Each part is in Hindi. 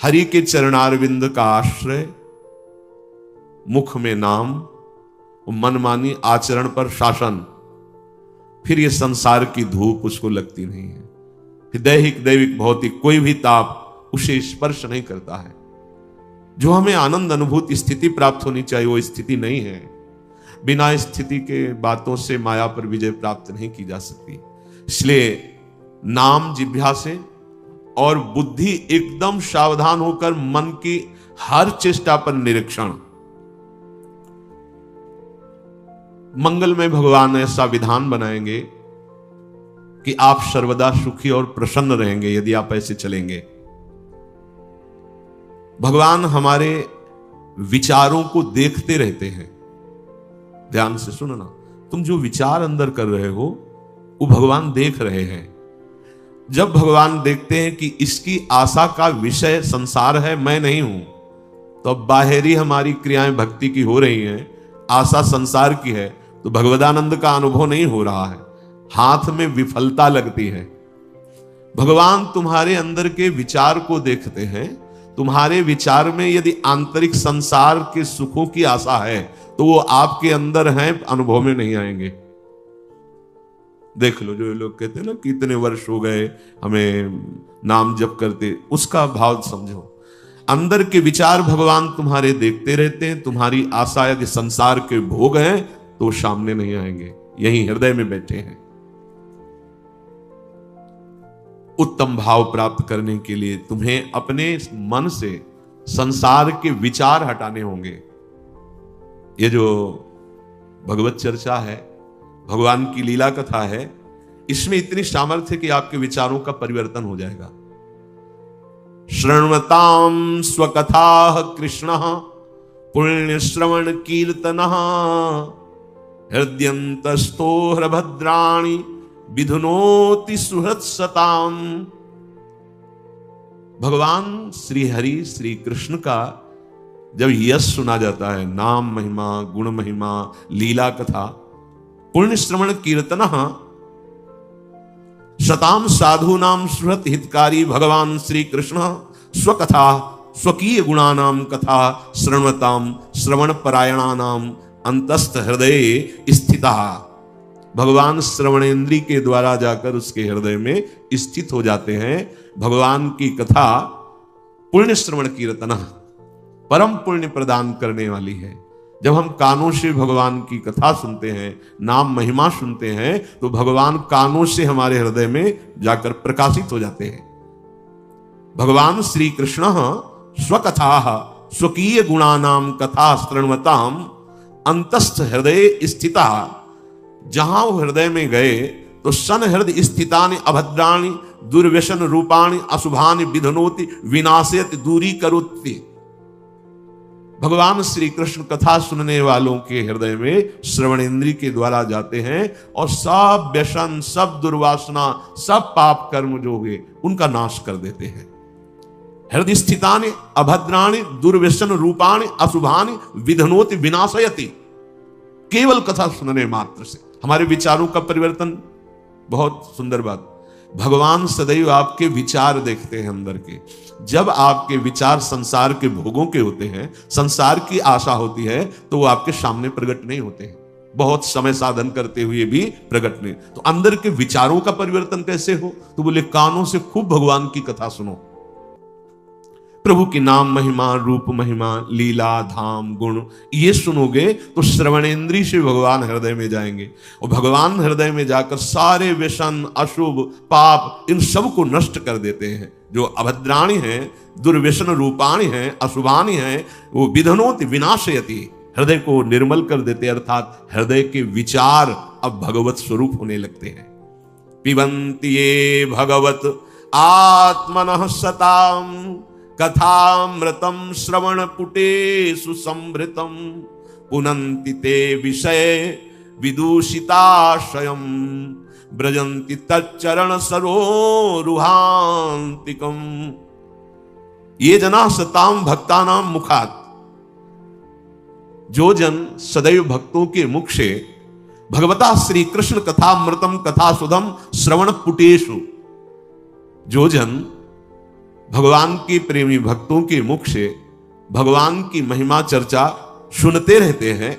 हरि के चरणारविंद का आश्रय, मुख में नाम, मनमानी आचरण पर शासन, फिर ये संसार की धूप उसको लगती नहीं है। फिर दैहिक दैविक भौतिक कोई भी ताप उसे स्पर्श नहीं करता है। जो हमें आनंद अनुभूति स्थिति प्राप्त होनी चाहिए वो स्थिति नहीं है। बिना स्थिति के बातों से माया पर विजय प्राप्त नहीं की जा सकती। इसलिए नाम जिह्वा से और बुद्धि एकदम सावधान होकर मन की हर चेष्टा पर निरीक्षण। मंगलमय भगवान ऐसा विधान बनाएंगे कि आप सर्वदा सुखी और प्रसन्न रहेंगे यदि आप ऐसे चलेंगे। भगवान हमारे विचारों को देखते रहते हैं। ध्यान से सुनना, तुम जो विचार अंदर कर रहे हो वो भगवान देख रहे हैं। जब भगवान देखते हैं कि इसकी आशा का विषय संसार है, मैं नहीं हूं, तो अब बाहरी हमारी क्रियाएं भक्ति की हो रही हैं, आशा संसार की है, तो भगवदानंद का अनुभव नहीं हो रहा है, हाथ में विफलता लगती है। भगवान तुम्हारे अंदर के विचार को देखते हैं। तुम्हारे विचार में यदि आंतरिक संसार के सुखों की आशा है तो वो आपके अंदर हैं, अनुभव में नहीं आएंगे। देख लो, जो लोग कहते हैं ना कि इतने वर्ष हो गए हमें नाम जप करते, उसका भाव समझो। अंदर के विचार भगवान तुम्हारे देखते रहते हैं। तुम्हारी आशा यदि संसार के भोग हैं तो सामने नहीं आएंगे, यहीं हृदय में बैठे हैं। उत्तम भाव प्राप्त करने के लिए तुम्हें अपने मन से संसार के विचार हटाने होंगे। ये जो भगवत चर्चा है, भगवान की लीला कथा है, इसमें इतनी सामर्थ्य है कि आपके विचारों का परिवर्तन हो जाएगा। शृण्वतां स्वकथा कृष्ण पुण्य श्रवण कीर्तन हृदयंतस्थो हृभद्राणि विधुनोति सुहृत्सताम। भगवान श्री हरि श्री कृष्ण का जब यश सुना जाता है, नाम महिमा, गुण महिमा, लीला कथा, पुण्य श्रवण कीर्तन शताम साधूनाम सुहृत हितकारी भगवान श्री कृष्ण स्वकथा स्वकीय गुणानाम कथा श्रृण्वताम श्रवण परायणानाम अंतस्थ हृदय स्थिता। भगवान श्रवणेन्द्री के द्वारा जाकर उसके हृदय में स्थित हो जाते हैं। भगवान की कथा पुण्य श्रवण कीर्तन परम पुण्य प्रदान करने वाली है। जब हम कानों से भगवान की कथा सुनते हैं, नाम महिमा सुनते हैं, तो भगवान कानों से हमारे हृदय में जाकर प्रकाशित हो जाते हैं। भगवान श्री कृष्ण स्वकथा स्वकीय गुणानाम कथा श्रृण्वताम अंतस्थ हृदय स्थिता। जहां वो हृदय में गए तो सन हृदय स्थितानि अभद्राणि दुर्व्यसन रूपाणि अशुभानि विधनोति विनाशयति दूरी करोति। भगवान श्री कृष्ण कथा सुनने वालों के हृदय में श्रवणेन्द्री के द्वारा जाते हैं और सब व्यसन, सब दुर्वासना, सब पाप कर्म जो हुए उनका नाश कर देते हैं। हृदय स्थितानि अभद्राणि दुर्व्यसन रूपाणि अशुभानि विधनोति विनाशयति। केवल कथा सुनने मात्र से हमारे विचारों का परिवर्तन। बहुत सुंदर बात, भगवान सदैव आपके विचार देखते हैं अंदर के। जब आपके विचार संसार के भोगों के होते हैं, संसार की आशा होती है, तो वो आपके सामने प्रकट नहीं होते हैं। बहुत समय साधन करते हुए भी प्रकट नहीं। तो अंदर के विचारों का परिवर्तन कैसे हो? तो बोले कानों से खूब भगवान की कथा सुनो। प्रभु की नाम महिमा, रूप महिमा, लीला, धाम, गुण, ये सुनोगे तो श्रवणेन्द्री से भगवान हृदय में जाएंगे और भगवान हृदय में जाकर सारे व्यसन, अशुभ, पाप, इन सब को नष्ट कर देते हैं। जो अभद्राणि हैं, दुर्व्यसन रूपाणि हैं, अशुभानि हैं, वो विधनोति विनाशयति, हृदय को निर्मल कर देते, अर्थात हृदय के विचार अब भगवत स्वरूप होने लगते हैं। पिबन्ति ये भगवत आत्मनः सताम कथामृतम श्रवण पुटेषु संभृतम पुनन्ति ते विषय विदूषिताशयम् ब्रजन्ति तच्चरण सरोरुहान्तिकम्। ये जना सताम भक्तानां मुखात्, जो जन सदैव भक्तों के मुख से भगवता श्री कृष्ण कथामृतम कथा सुधम श्रवण पुटेषु, जो जन भगवान के प्रेमी भक्तों के मुख से भगवान की महिमा चर्चा सुनते रहते हैं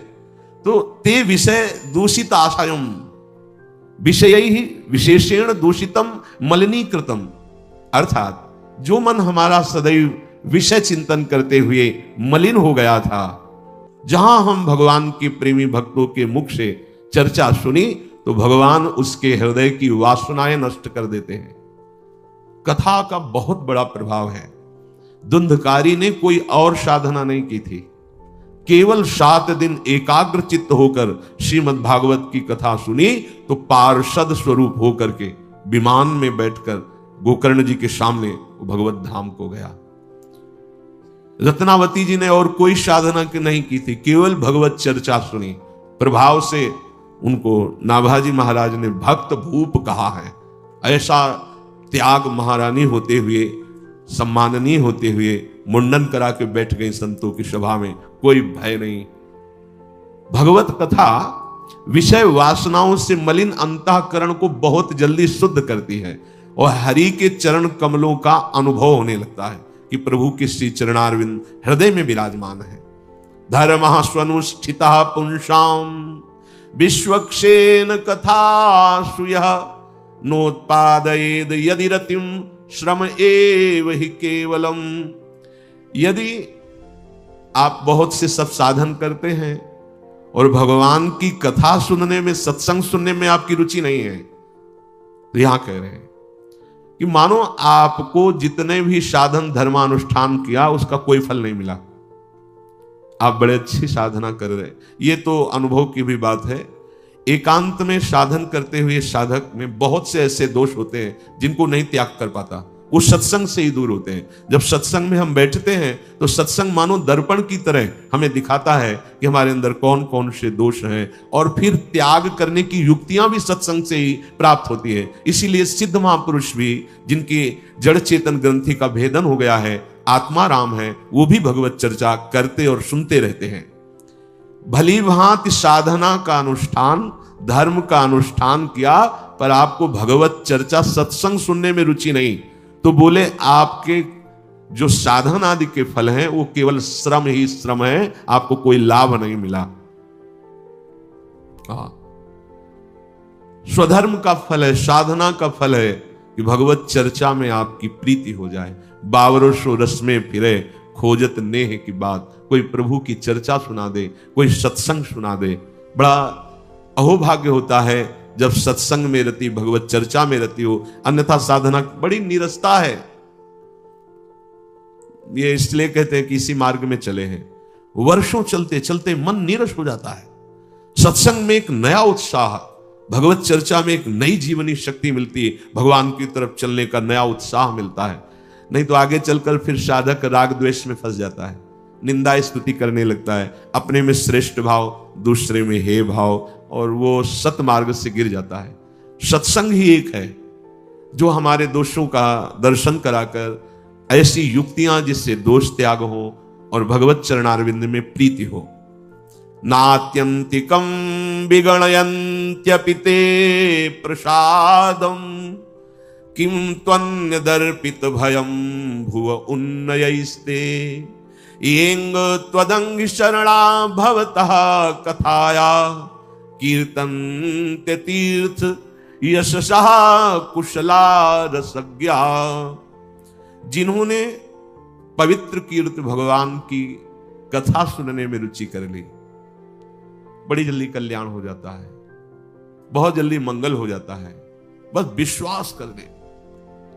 तो ते विषय दूषित आशयम, विषय ही विशेषण दूषितम मलिनीकृतम, अर्थात जो मन हमारा सदैव विषय चिंतन करते हुए मलिन हो गया था, जहां हम भगवान के प्रेमी भक्तों के मुख से चर्चा सुनी तो भगवान उसके हृदय की वासनाएं नष्ट कर देते हैं। कथा का बहुत बड़ा प्रभाव है। धुंधकारी ने कोई और साधना नहीं की थी, केवल 7 दिन एकाग्र चित्त होकर श्रीमद् भागवत की कथा सुनी तो पार्षद स्वरूप होकर के विमान में बैठकर गोकर्ण जी के सामने भगवत धाम को गया। रत्नावती जी ने और कोई साधना नहीं की थी, केवल भगवत चर्चा सुनी। प्रभाव से उनको नाभाजी महाराज ने भक्त भूप कहा है। ऐसा त्याग महारानी होते हुए, सम्माननीय होते हुए मुंडन करा के बैठ गई संतों की सभा में, कोई भय नहीं। भगवत कथा विषय वासनाओं से मलिन अंतःकरण को बहुत जल्दी शुद्ध करती है और हरि के चरण कमलों का अनुभव होने लगता है कि प्रभु के श्री चरणारविंद हृदय में विराजमान है। धर्मः स्वनुष्ठितः पुंसाम विश्वक्षेन कथासु यः नोत्पादयेद यदि रतिम श्रम एव हि केवलम। यदि आप बहुत से सब साधन करते हैं और भगवान की कथा सुनने में, सत्संग सुनने में आपकी रुचि नहीं है, तो यहां कह रहे हैं कि मानो आपको जितने भी साधन धर्मानुष्ठान किया उसका कोई फल नहीं मिला। आप बड़े अच्छी साधना कर रहे हैं, ये तो अनुभव की भी बात है। एकांत में साधन करते हुए साधक में बहुत से ऐसे दोष होते हैं जिनको नहीं त्याग कर पाता, वो सत्संग से ही दूर होते हैं। जब सत्संग में हम बैठते हैं तो सत्संग मानो दर्पण की तरह हमें दिखाता है कि हमारे अंदर कौन कौन से दोष हैं, और फिर त्याग करने की युक्तियां भी सत्संग से ही प्राप्त होती है। इसीलिए सिद्ध महापुरुष भी, जिनकी जड़ चेतन ग्रंथि का भेदन हो गया है, आत्मा राम है, वो भी भगवत चर्चा करते और सुनते रहते हैं। भली भांति साधना का अनुष्ठान, धर्म का अनुष्ठान किया, पर आपको भगवत चर्चा सत्संग सुनने में रुचि नहीं, तो बोले आपके जो साधन आदि के फल हैं वो केवल श्रम ही श्रम है, आपको कोई लाभ नहीं मिला। स्वधर्म का फल है, साधना का फल है कि भगवत चर्चा में आपकी प्रीति हो जाए। बावरसो रस में फिरे खोजत नेह की बात, कोई प्रभु की चर्चा सुना दे, कोई सत्संग सुना दे। बड़ा अहोभाग्य होता है जब सत्संग में रति, भगवत चर्चा में रति हो, अन्यथा साधना बड़ी नीरसता है। ये इसलिए कहते हैं कि इसी मार्ग में चले हैं, वर्षों चलते चलते मन नीरस हो जाता है। सत्संग में एक नया उत्साह, भगवत चर्चा में एक नई जीवनी शक्ति मिलती है, भगवान की तरफ चलने का नया उत्साह मिलता है। नहीं तो आगे चलकर फिर साधक राग द्वेष में फंस जाता है, निंदा स्तुति करने लगता है, अपने में श्रेष्ठ भाव, दूसरे में हे भाव, और वो सतमार्ग से गिर जाता है। सत्संग ही एक है जो हमारे दोषों का दर्शन कराकर ऐसी युक्तियां जिससे दोष त्याग हो और भगवत चरणारविंद में प्रीति हो। नात्यंतिकम विगणयन्त्यपि ते प्रसादम किम त्वन्य दर्पित भयम भुव उन्नयैस्ते येंग त्वदंग शरणा भवतः कथाया कीर्तन ते तीर्थ यशसः कुशला रसज्ञा। जिन्होंने पवित्र कीर्त भगवान की कथा सुनने में रुचि कर ली, बड़ी जल्दी कल्याण हो जाता है, बहुत जल्दी मंगल हो जाता है। बस विश्वास कर ले।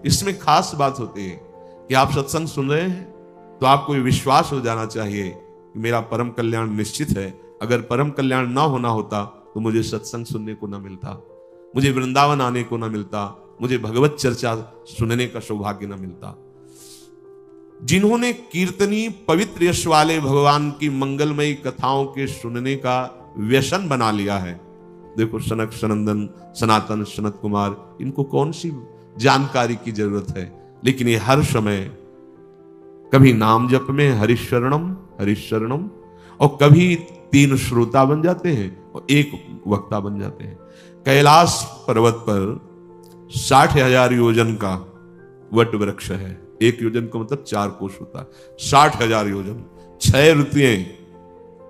इसमें खास बात होती है कि आप सत्संग सुन रहे हैं तो आपको विश्वास हो जाना चाहिए कि मेरा परम कल्याण निश्चित है। अगर परम कल्याण ना होना होता तो मुझे सत्संग सुनने को ना मिलता, मुझे वृंदावन आने को ना मिलता, मुझे भगवत चर्चा सुनने का सौभाग्य ना मिलता। जिन्होंने कीर्तनी पवित्र यश वाले भगवान की मंगलमयी कथाओं के सुनने का व्यसन बना लिया है, देखो सनक सनंदन सनातन सनत कुमार, इनको कौन सी जानकारी की जरूरत है, लेकिन ये हर समय कभी नाम जप में हरिशरणम हरिशरणम, और कभी 3 श्रोता बन जाते हैं और 1 वक्ता बन जाते हैं। कैलाश पर्वत पर 60,000 योजन का वट वृक्ष है, 1 योजन का मतलब 4 कोस होता है, 60,000 योजन। 6 ऋतुएं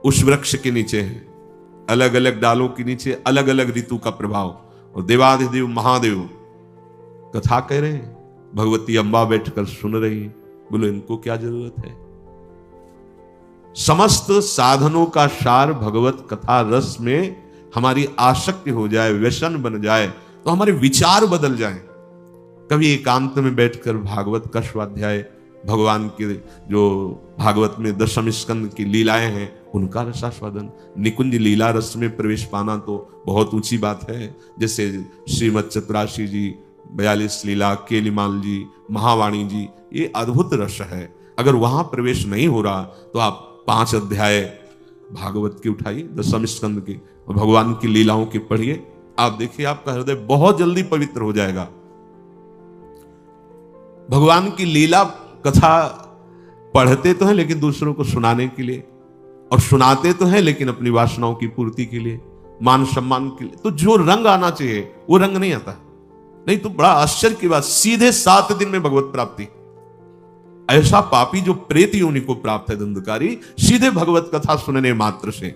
उस वृक्ष के नीचे हैं, अलग अलग डालों के नीचे अलग अलग ऋतु का प्रभाव। और देवाधिदेव महादेव कथा कह रहे हैं, भगवती अम्बा बैठकर सुन रही है। बोलो इनको क्या जरूरत है? समस्त साधनों का सार भगवत कथा रस में हमारी आसक्ति हो जाए, व्यसन बन जाए, तो हमारे विचार बदल जाएं। कभी एकांत में बैठकर भागवत का स्वाध्याय, भगवान के जो भागवत में 10वें स्कंद की लीलाएं हैं उनका रसास्वादन, निकुंज लीला रस में प्रवेश पाना तो बहुत ऊंची बात है। जैसे श्रीमद चतुराशी जी, 42 लीला, केलीमाल जी, महावाणी जी, ये अद्भुत रस है। अगर वहां प्रवेश नहीं हो रहा तो आप 5 अध्याय भागवत के उठाइए, 10वें स्कंद के, और भगवान की लीलाओं के पढ़िए। आप देखिए आपका हृदय बहुत जल्दी पवित्र हो जाएगा। भगवान की लीला कथा पढ़ते तो हैं लेकिन दूसरों को सुनाने के लिए, और सुनाते तो हैं लेकिन अपनी वासनाओं की पूर्ति के लिए, मान सम्मान के लिए। तो जो रंग आना चाहिए वो रंग नहीं आता। नहीं तो बड़ा आश्चर्य की बात, सीधे 7 दिन में भगवत प्राप्ति। ऐसा पापी जो प्रेत योनि को प्राप्त है धंधकारी, सीधे भगवत कथा सुनने मात्र से।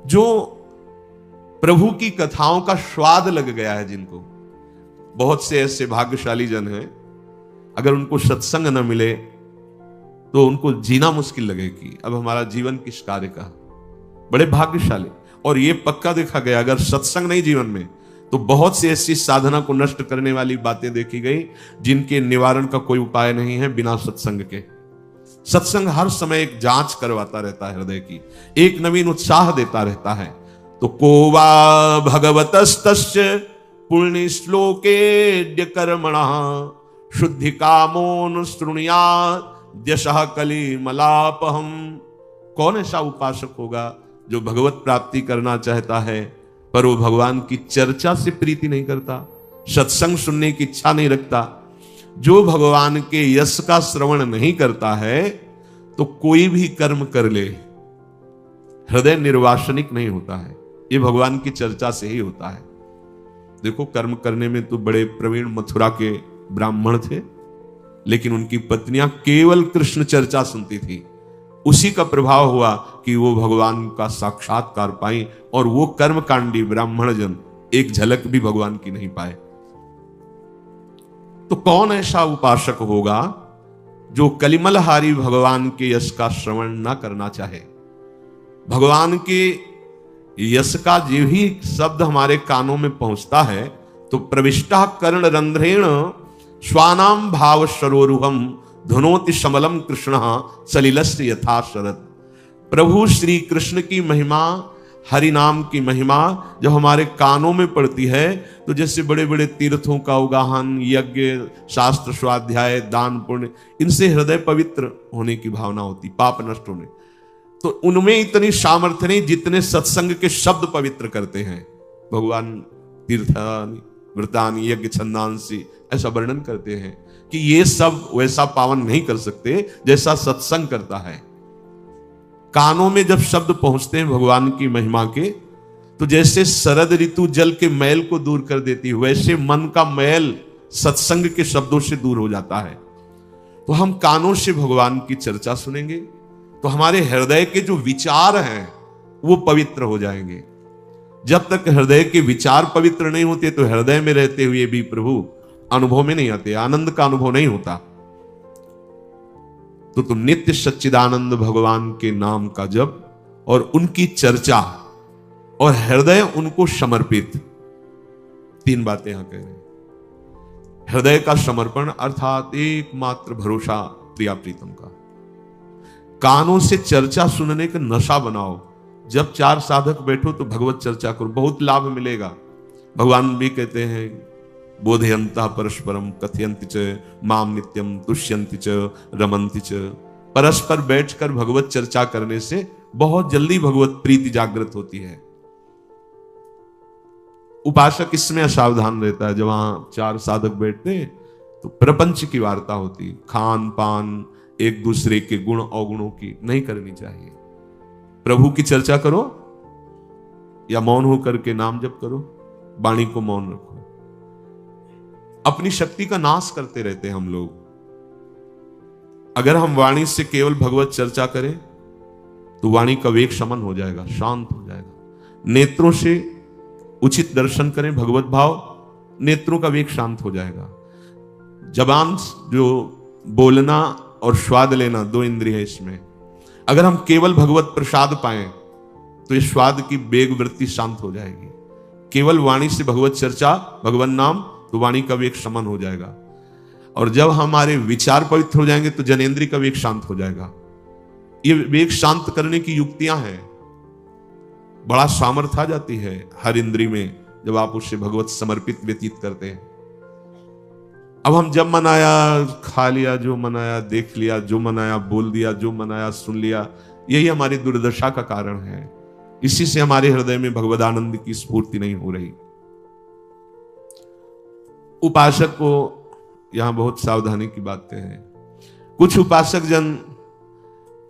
जो प्रभु की कथाओं का स्वाद लग गया है जिनको, बहुत से ऐसे भाग्यशाली जन हैं, अगर उनको सत्संग न मिले तो उनको जीना मुश्किल लगे कि अब हमारा जीवन किस कार्य का। बड़े भाग्यशाली। और ये पक्का देखा गया, अगर सत्संग नहीं जीवन में तो बहुत सी ऐसी साधना को नष्ट करने वाली बातें देखी गई जिनके निवारण का कोई उपाय नहीं है बिना सत्संग के। सत्संग हर समय एक जांच करवाता रहता है हृदय की, एक नवीन उत्साह देता रहता है। तो कोवा भगवतस्तस्य पुण्य श्लोके कर्मणः शुद्धि कामोन श्रृणुयात् द्यशः कलिमलापहम। कौन ऐसा उपासक होगा जो भगवत प्राप्ति करना चाहता है पर वो भगवान की चर्चा से प्रीति नहीं करता, सत्संग सुनने की इच्छा नहीं रखता, जो भगवान के यश का श्रवण नहीं करता है, तो कोई भी कर्म कर ले हृदय निर्वासनिक नहीं होता है। ये भगवान की चर्चा से ही होता है। देखो कर्म करने में तो बड़े प्रवीण मथुरा के ब्राह्मण थे, लेकिन उनकी पत्नियां केवल कृष्ण चर्चा सुनती थी। उसी का प्रभाव हुआ कि वो भगवान का साक्षात्कार पाई, और वो कर्मकांडी ब्राह्मण जन एक झलक भी भगवान की नहीं पाए। तो कौन ऐसा उपासक होगा जो कलिमलहारी भगवान के यश का श्रवण ना करना चाहे? भगवान के यश का जो ही शब्द हमारे कानों में पहुंचता है तो प्रविष्टा कर्ण रंध्रेण स्वानाम भाव सरोरुहम धुनोति समलम कृष्ण सलिलस्य यथा शरद। प्रभु श्री कृष्ण की महिमा, हरि नाम की महिमा जब हमारे कानों में पड़ती है तो जैसे बड़े बड़े तीर्थों का उगाहन, यज्ञ, शास्त्र स्वाध्याय, दान पुण्य, इनसे हृदय पवित्र होने की भावना होती, पाप नष्ट होने। तो उनमें इतनी सामर्थ्य नहीं जितने सत्संग के शब्द पवित्र करते हैं। भगवान तीर्थानि व्रतानि यज्ञ छंदांसी ऐसा वर्णन करते हैं कि ये सब वैसा पावन नहीं कर सकते जैसा सत्संग करता है। कानों में जब शब्द पहुंचते हैं भगवान की महिमा के, तो जैसे शरद ऋतु जल के मैल को दूर कर देती है, वैसे मन का मैल सत्संग के शब्दों से दूर हो जाता है। तो हम कानों से भगवान की चर्चा सुनेंगे तो हमारे हृदय के जो विचार हैं वो पवित्र हो जाएंगे। जब तक हृदय के विचार पवित्र नहीं होते तो हृदय में रहते हुए भी प्रभु अनुभव में नहीं आते, आनंद का अनुभव नहीं होता। तो तुम नित्य सच्चिदानंद भगवान के नाम का जप और उनकी चर्चा और हृदय उनको समर्पित, 3 बातें यहां कह रहे हैं। हृदय का समर्पण अर्थात एकमात्र भरोसा प्रिया प्रीतम का। कानों से चर्चा सुनने का नशा बनाओ। जब 4 साधक बैठो तो भगवत चर्चा करो, बहुत लाभ मिलेगा। भगवान भी कहते हैं बोधयंता परस्परम कथयंति च माम नित्यम तुष्यंति च रमन्ति च। परस्पर बैठकर भगवत चर्चा करने से बहुत जल्दी भगवत प्रीति जागृत होती है। उपासक इसमें असावधान रहता है। जब वहां 4 साधक बैठते हैं तो प्रपंच की वार्ता होती, खान पान, एक दूसरे के गुण अवगुणों की नहीं करनी चाहिए। प्रभु की चर्चा करो या मौन होकर के नाम जप करो, वाणी को मौन रखो। अपनी शक्ति का नाश करते रहते हैं हम लोग। अगर हम वाणी से केवल भगवत चर्चा करें तो वाणी का वेग शमन हो जाएगा, शांत हो जाएगा। नेत्रों से उचित दर्शन करें भगवत भाव, नेत्रों का वेग शांत हो जाएगा। जबान जो बोलना और स्वाद लेना, दो इंद्रिय है इसमें, अगर हम केवल भगवत प्रसाद पाएं तो इस स्वाद की वेग वृत्ति शांत हो जाएगी। केवल वाणी से भगवत चर्चा, भगवान नाम, तो वाणी का वेग शमन हो जाएगा। और जब हमारे विचार पवित्र हो जाएंगे तो जनेंद्रिय का वेग शांत हो जाएगा। ये वेग शांत करने की युक्तियां हैं। बड़ा सामर्थ्य आ जाती है हर इंद्री में जब आप उससे भगवत समर्पित व्यतीत करते हैं। अब हम जब मनाया खा लिया, जो मनाया देख लिया, जो मनाया बोल दिया, जो मनाया सुन लिया, यही हमारी दुर्दशा का कारण है। इसी से हमारे हृदय में भगवदानंद की स्फूर्ति नहीं हो रही। उपासक को यहां बहुत सावधानी की बातें हैं। कुछ उपासक जन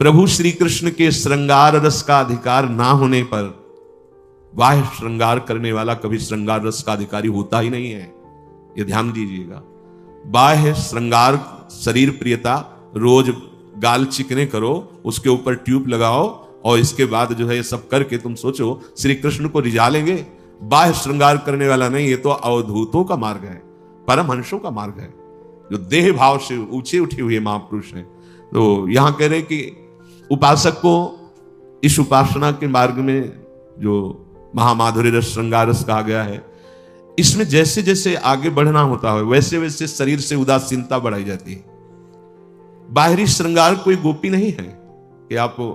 प्रभु श्री कृष्ण के श्रृंगार रस का अधिकार ना होने पर, बाह्य श्रृंगार करने वाला कभी श्रृंगार रस का अधिकारी होता ही नहीं है, ये ध्यान दीजिएगा। बाह्य श्रृंगार, शरीर प्रियता, रोज गाल चिकने करो, उसके ऊपर ट्यूब लगाओ और इसके बाद जो है ये सब करके तुम सोचो श्री कृष्ण को रिझा लेंगे। बाह्य श्रृंगार करने वाला नहीं, ये तो अवधूतों का मार्ग है, परमहंसों का मार्ग है, जो देह भाव से ऊंचे उठे हुए महापुरुष हैं। तो यहां कह रहे कि उपासक को इस उपासना के मार्ग में जो महामाधुर्य रस, श्रृंगार रस कहा गया है, इसमें जैसे जैसे आगे बढ़ना होता है वैसे वैसे शरीर से उदासीनता बढ़ाई जाती है। बाहरी श्रृंगार कोई गोपी नहीं है कि आपको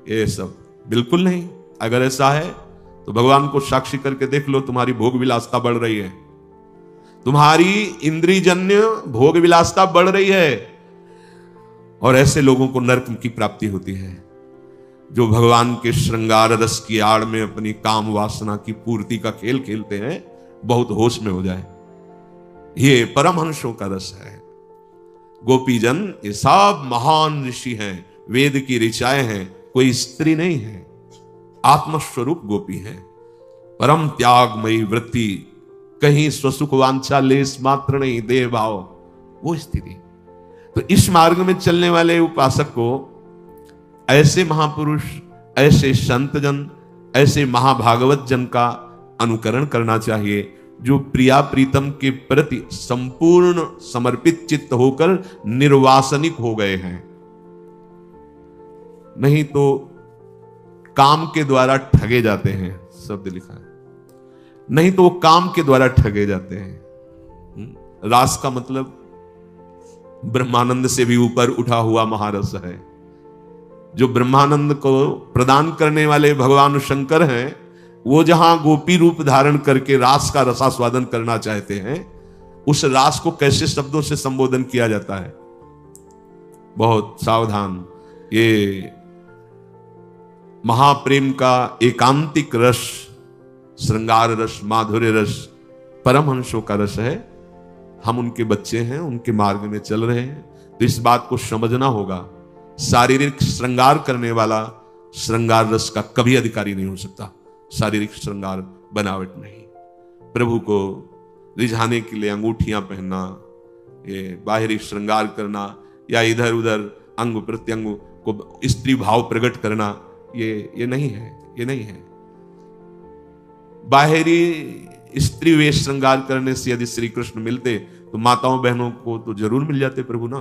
ये सब, बिल्कुल नहीं। अगर ऐसा है तो भगवान को साक्षी करके देख लो, तुम्हारी भोग विलासता बढ़ रही है, तुम्हारी इंद्रियजन्य भोग विलासता बढ़ रही है। और ऐसे लोगों को नरक की प्राप्ति होती है जो भगवान के श्रृंगार रस की आड़ में अपनी काम वासना की पूर्ति का खेल खेलते हैं। बहुत होश में हो जाए, ये परमहंसों का रस है। गोपीजन ये सब महान ऋषि हैं, वेद की ऋचाएं हैं, कोई स्त्री नहीं है, आत्मस्वरूप गोपी है। परम त्यागमयी वृत्ति, कहीं स्वसुख वांछा लेस मात्र नहीं, देह भाव, वो स्थिति। तो इस मार्ग में चलने वाले उपासक को ऐसे महापुरुष, ऐसे संत जन, ऐसे महाभागवत जन का अनुकरण करना चाहिए जो प्रिया प्रीतम के प्रति संपूर्ण समर्पित चित्त होकर निर्वासनिक हो गए हैं। नहीं तो काम के द्वारा ठगे जाते हैं, शब्द लिखा है, नहीं तो वो काम के द्वारा ठगे जाते हैं। रास का मतलब ब्रह्मानंद से भी ऊपर उठा हुआ महारस है। जो ब्रह्मानंद को प्रदान करने वाले भगवान शंकर हैं, वो जहां गोपी रूप धारण करके रास का रसास्वादन करना चाहते हैं, उस रास को कैसे शब्दों से संबोधन किया जाता है, बहुत सावधान। ये महाप्रेम का एकांतिक रस, श्रृंगार रस, माधुर्य रस, परमहंसों का रस है। हम उनके बच्चे हैं, उनके मार्ग में चल रहे हैं, तो इस बात को समझना होगा। शारीरिक श्रृंगार करने वाला श्रृंगार रस का कभी अधिकारी नहीं हो सकता। शारीरिक श्रृंगार बनावट नहीं। प्रभु को रिझाने के लिए अंगूठियां पहनना, ये बाहरी श्रृंगार करना, या इधर उधर अंग प्रत्यंग को स्त्री भाव प्रकट करना, ये नहीं है, ये नहीं है। बाहरी स्त्री वेश श्रृंगार करने से यदि श्री कृष्ण मिलते तो माताओं बहनों को तो जरूर मिल जाते प्रभु ना,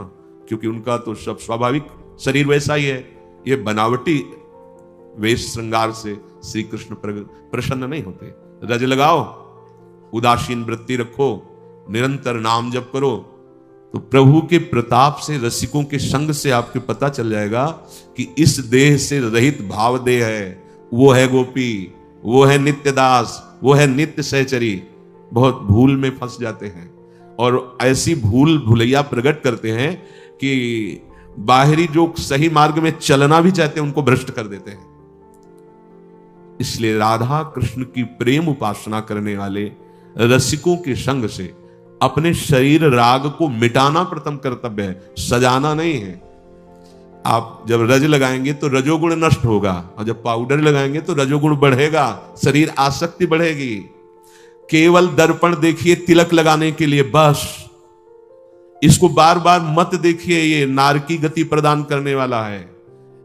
क्योंकि उनका तो सब स्वाभाविक शरीर वैसा ही है। ये बनावटी वेश श्रृंगार से श्री कृष्ण प्रसन्न नहीं होते। रज लगाओ, उदासीन वृत्ति रखो, निरंतर नाम जप करो, तो प्रभु के प्रताप से, रसिकों के संग से आपके पता चल जाएगा कि इस देह से रहित भाव देह है, वो है गोपी, वो है नित्यदास, वो है नित्य सहचरी। बहुत भूल में फंस जाते हैं और ऐसी भूल भुलैया प्रकट करते हैं कि बाहरी जो सही मार्ग में चलना भी चाहते हैं उनको भ्रष्ट कर देते हैं। इसलिए राधा कृष्ण की प्रेम उपासना करने वाले रसिकों के संग से अपने शरीर राग को मिटाना प्रथम कर्तव्य है, सजाना नहीं है। आप जब रज लगाएंगे तो रजोगुण नष्ट होगा, और जब पाउडर लगाएंगे तो रजोगुण बढ़ेगा, शरीर आसक्ति बढ़ेगी। केवल दर्पण देखिए तिलक लगाने के लिए, बस। इसको बार बार मत देखिए, ये नारकी गति प्रदान करने वाला है,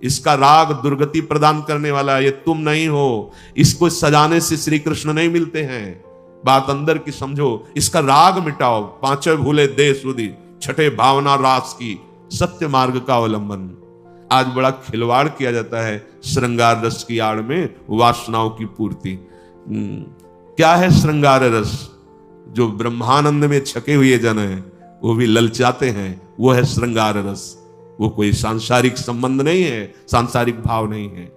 इसका राग दुर्गति प्रदान करने वाला है, ये तुम नहीं हो। इसको सजाने से श्री कृष्ण नहीं मिलते हैं। बात अंदर की समझो, इसका राग मिटाओ। पांचों भूले दे सुधी, छठे भावना रास की, सत्य मार्ग का अवलंबन। आज बड़ा खिलवाड़ किया जाता है श्रृंगार रस की आड़ में, वासनाओं की पूर्ति। क्या है श्रृंगार रस? जो ब्रह्मानंद में छके हुए जन हैं वो भी ललचाते हैं, वो है श्रृंगार रस। वो कोई सांसारिक संबंध नहीं है, सांसारिक भाव नहीं है।